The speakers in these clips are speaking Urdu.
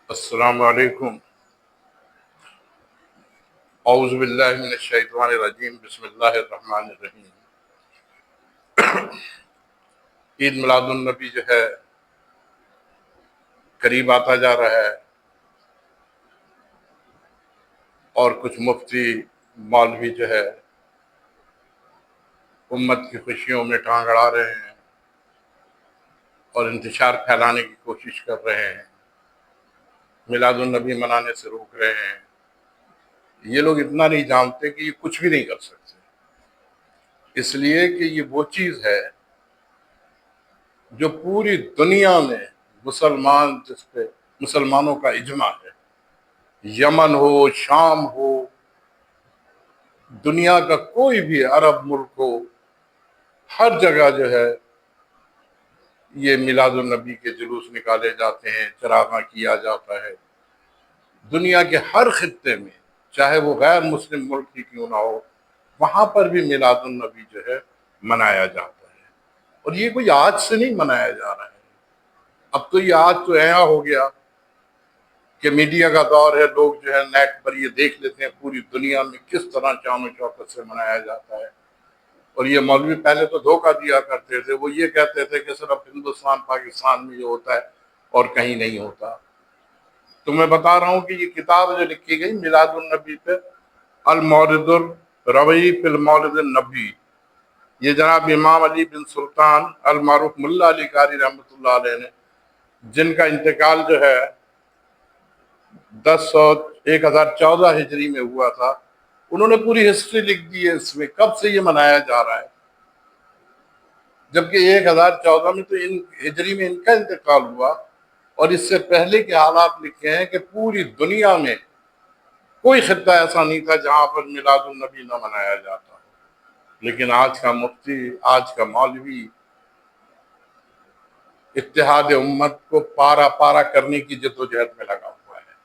السلام علیکم۔ اعوذ باللہ من الشیطان الرجیم، بسم اللہ الرحمن الرحیم۔ عید میلاد النبی جو ہے قریب آتا جا رہا ہے، اور کچھ مفتی مولوی جو ہے امت کی خوشیوں میں ٹانگ اڑا رہے ہیں اور انتشار پھیلانے کی کوشش کر رہے ہیں، میلاد النبی منانے سے روک رہے ہیں۔ یہ لوگ اتنا نہیں جانتے کہ یہ کچھ بھی نہیں کر سکتے، اس لیے کہ یہ وہ چیز ہے جو پوری دنیا میں مسلمانوں کا اجماع ہے۔ یمن ہو، شام ہو، دنیا کا کوئی بھی عرب ملک ہو، ہر جگہ جو ہے یہ میلاد النبی کے جلوس نکالے جاتے ہیں، چراغاں کیا جاتا ہے۔ دنیا کے ہر خطے میں، چاہے وہ غیر مسلم ملک ہی کیوں نہ ہو، وہاں پر بھی میلاد النبی جو ہے منایا جاتا ہے۔ اور یہ کوئی آج سے نہیں منایا جا رہا ہے، اب تو یہ آج تو ایسا ہو گیا کہ میڈیا کا دور ہے، لوگ جو ہے نیٹ پر یہ دیکھ لیتے ہیں پوری دنیا میں کس طرح شان و شوکت سے منایا جاتا ہے۔ اور یہ مولوی پہلے تو دھوکہ دیا کرتے تھے، وہ یہ کہتے تھے کہ صرف ہندوستان پاکستان میں یہ ہوتا ہے اور کہیں نہیں ہوتا۔ تو میں بتا رہا ہوں کہ یہ کتاب جو لکھی گئی میلاد النبی پہ، المورد الربیع فی المولد النبی، یہ جناب امام علی بن سلطان المعروف ملا علی قاری رحمۃ اللہ علیہ نے، جن کا انتقال جو ہے 1014 ہجری میں ہوا تھا، انہوں نے پوری ہسٹری لکھ دی ہے اس میں، کب سے یہ منایا جا رہا ہے، جبکہ 1014 میں تو ہجری میں ان کا انتقال ہوا، اور اس سے پہلے کے حالات لکھے ہیں کہ پوری دنیا میں کوئی خطہ ایسا نہیں تھا جہاں پر میلاد النبی نہ منایا جاتا ہو۔ لیکن آج کا مفتی، آج کا مولوی اتحاد امت کو پارا پارا کرنے کی جدوجہد میں لگا ہوا ہے۔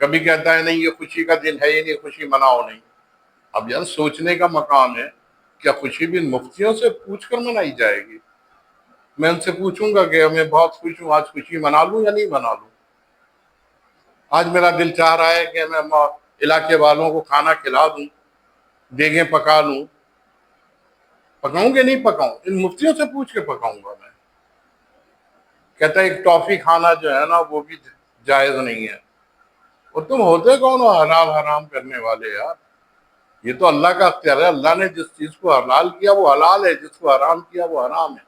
کبھی کہتا ہے نہیں یہ خوشی کا دن ہے، یہ نہیں، خوشی مناؤ نہیں۔ اب یار سوچنے کا مقام ہے، کیا خوشی بھی مفتیوں سے پوچھ کر منائی جائے گی؟ میں ان سے پوچھوں گا کہ میں بہت خوش ہوں، آج خوشی منا لوں یا نہیں منا لوں؟ آج میرا دل چاہ رہا ہے کہ میں علاقے والوں کو کھانا کھلا دوں، دیگیں پکا لوں۔ پکاؤں گے نہیں پکاؤں، ان مفتیوں سے پوچھ کے پکاؤں گا میں۔ کہتا ہے ایک ٹافی کھانا جو ہے نا وہ بھی جائز نہیں ہے۔ اور تم ہوتے کون ہو حلال حرام کرنے والے یار؟ یہ تو اللہ کا اختیار ہے، اللہ نے جس چیز کو حلال کیا وہ حلال ہے، جس کو حرام کیا وہ حرام ہے۔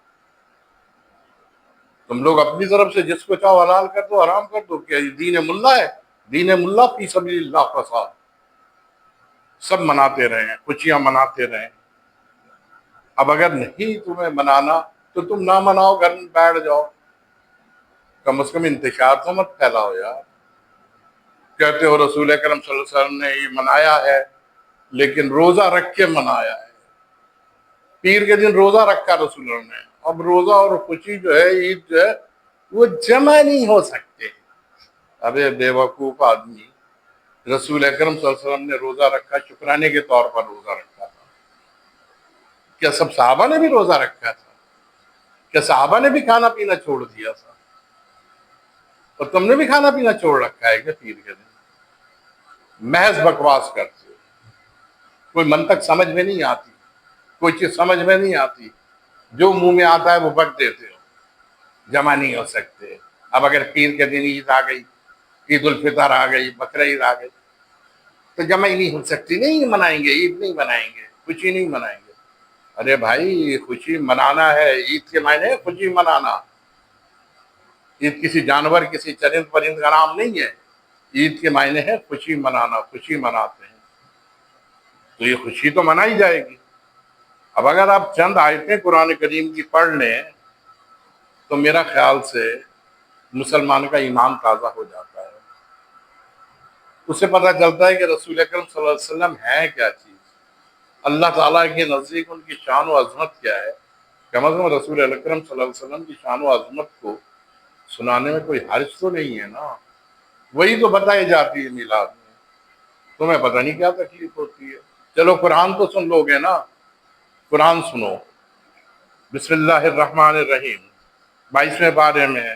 تم لوگ اپنی طرف سے جس کو چاہو حلال کر دو، حرام کر دو، کیا یہ دین ملا ہے؟ دین ملا فی سبیل اللہ فساد۔ سب مناتے رہیں، خوشیاں مناتے رہیں۔ اب اگر نہیں تمہیں منانا تو تم نہ مناؤ، گھر میں بیٹھ جاؤ، کم از کم انتشار تو مت پھیلاؤ یار۔ کہتے ہو رسول اکرم صلی اللہ علیہ وسلم نے یہ منایا ہے لیکن روزہ رکھ کے منایا ہے، پیر کے دن روزہ رکھا رسول اللہ نے۔ اب روزہ اور خوشی جو ہے، عید جو ہے، وہ جمع نہیں ہو سکتے۔ ابے بے وقوف آدمی، رسول اکرم صلی اللہ علیہ وسلم نے روزہ رکھا، شکرانے کے طور پر روزہ رکھا تھا۔ کیا سب صحابہ نے بھی روزہ رکھا تھا؟ کیا صحابہ نے بھی کھانا پینا چھوڑ دیا تھا؟ اور تم نے بھی کھانا پینا چھوڑ رکھا ہے کہ پیر کے دن؟ محض بکواس کرتے ہو، کوئی منطق سمجھ میں نہیں آتی، کوئی چیز سمجھ میں نہیں آتی، جو منہ میں آتا ہے وہ بک دیتے ہو۔ جمع نہیں ہو سکتے۔ اب اگر پیر کے دن عید آ گئی، عید الفطر آ گئی، بقرعید آ گئی، تو جمع ہی نہیں ہو سکتی، نہیں منائیں گے، عید نہیں منائیں گے، خوشی نہیں منائیں گے۔ ارے بھائی خوشی منانا ہے، عید کے معنی ہے خوشی منانا۔ عید کسی جانور، کسی چرند پرند کا نام نہیں ہے، عید کے معنی ہے خوشی منانا، خوشی مناتے ہیں، تو یہ خوشی تو منائی جائے گی۔ اب اگر آپ چند آیتیں قرآن کریم کی پڑھ لیں تو میرا خیال سے مسلمان کا ایمان تازہ ہو جاتا ہے، اس سے پتہ چلتا ہے کہ رسول اکرم صلی اللہ علیہ وسلم ہے کیا چیز، اللہ تعالیٰ کے نزدیک ان کی شان و عظمت کیا ہے۔ کم از کم رسول اکرم صلی اللہ علیہ وسلم کی شان و عظمت کو سنانے میں کوئی حرج تو نہیں ہے نا، وہی تو بتائی جاتی ہے میلاد میں، تمہیں پتہ نہیں کیا تکلیف ہوتی ہے۔ چلو قرآن تو سن لو گے نا، قرآن سنو۔ بسم اللہ الرحمن الرحیم 22ویں پارے میں ہے،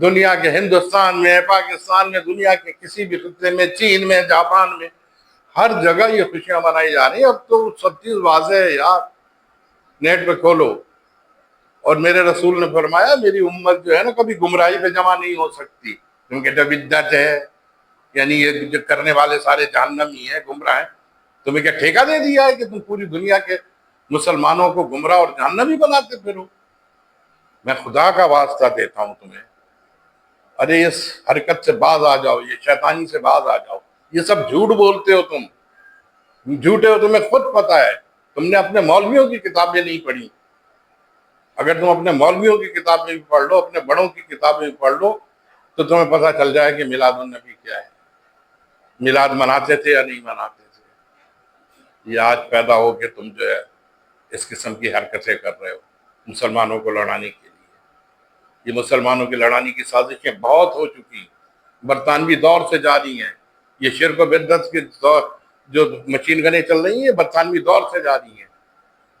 دنیا کے ہندوستان میں، پاکستان میں، دنیا کے کسی بھی خطے میں، چین میں، جاپان میں، ہر جگہ یہ خوشیاں منائی جا رہی ہیں۔ اب تو سب چیز واضح ہے یار، نیٹ پہ کھولو۔ اور میرے رسول نے فرمایا میری امت جو ہے نا کبھی گمراہی پہ جمع نہیں ہو سکتی، کیونکہ جو بدعت ہے، یعنی یہ جو کرنے والے سارے جہنمی ہیں، گمراہ ہیں۔ تمہیں کیا ٹھیکہ دے دیا ہے کہ تم پوری دنیا کے مسلمانوں کو گمراہ اور جہنمی بناتے پھرو؟ میں خدا کا واسطہ دیتا ہوں تمہیں، ارے اس حرکت سے باز آ جاؤ، یہ شیطانی سے باز آ جاؤ۔ یہ سب جھوٹ بولتے ہو تم، جھوٹے ہو، تمہیں خود پتا ہے۔ تم نے اپنے مولویوں کی کتابیں نہیں پڑھی۔ اگر تم اپنے مولویوں کی کتابیں بھی پڑھ لو، اپنے بڑوں کی کتابیں بھی پڑھ لو، تو تمہیں پتہ چل جائے کہ میلاد النبی کیا ہے، میلاد مناتے تھے یا نہیں مناتے تھے۔ یہ آج پیدا ہو کہ تم جو ہے اس قسم کی حرکتیں کر رہے ہو مسلمانوں کو لڑانے کے لیے۔ یہ مسلمانوں کی لڑانے کی سازشیں بہت ہو چکی، برطانوی دور سے جاری ہیں۔ یہ شرک و بدعت کی جو مشین گنیں چل رہی ہیں، برطانوی دور سے جاری ہیں۔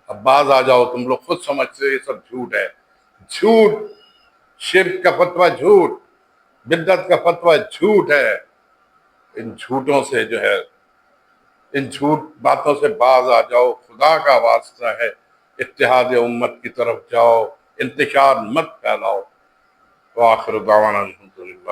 اب باز آ جاؤ، تم لوگ خود سمجھتے ہو یہ سب جھوٹ ہے، جھوٹ، شرک کا فتویٰ جھوٹ، بدعت کا فتویٰ جھوٹ ہے۔ ان جھوٹوں سے جو ہے، ان جھوٹ باتوں سے باز آ جاؤ، خدا کا واسطہ ہے، اتحاد امت کی طرف جاؤ، انتشار مت پھیلاؤ۔ وآخر دعوانا الحمدللہ۔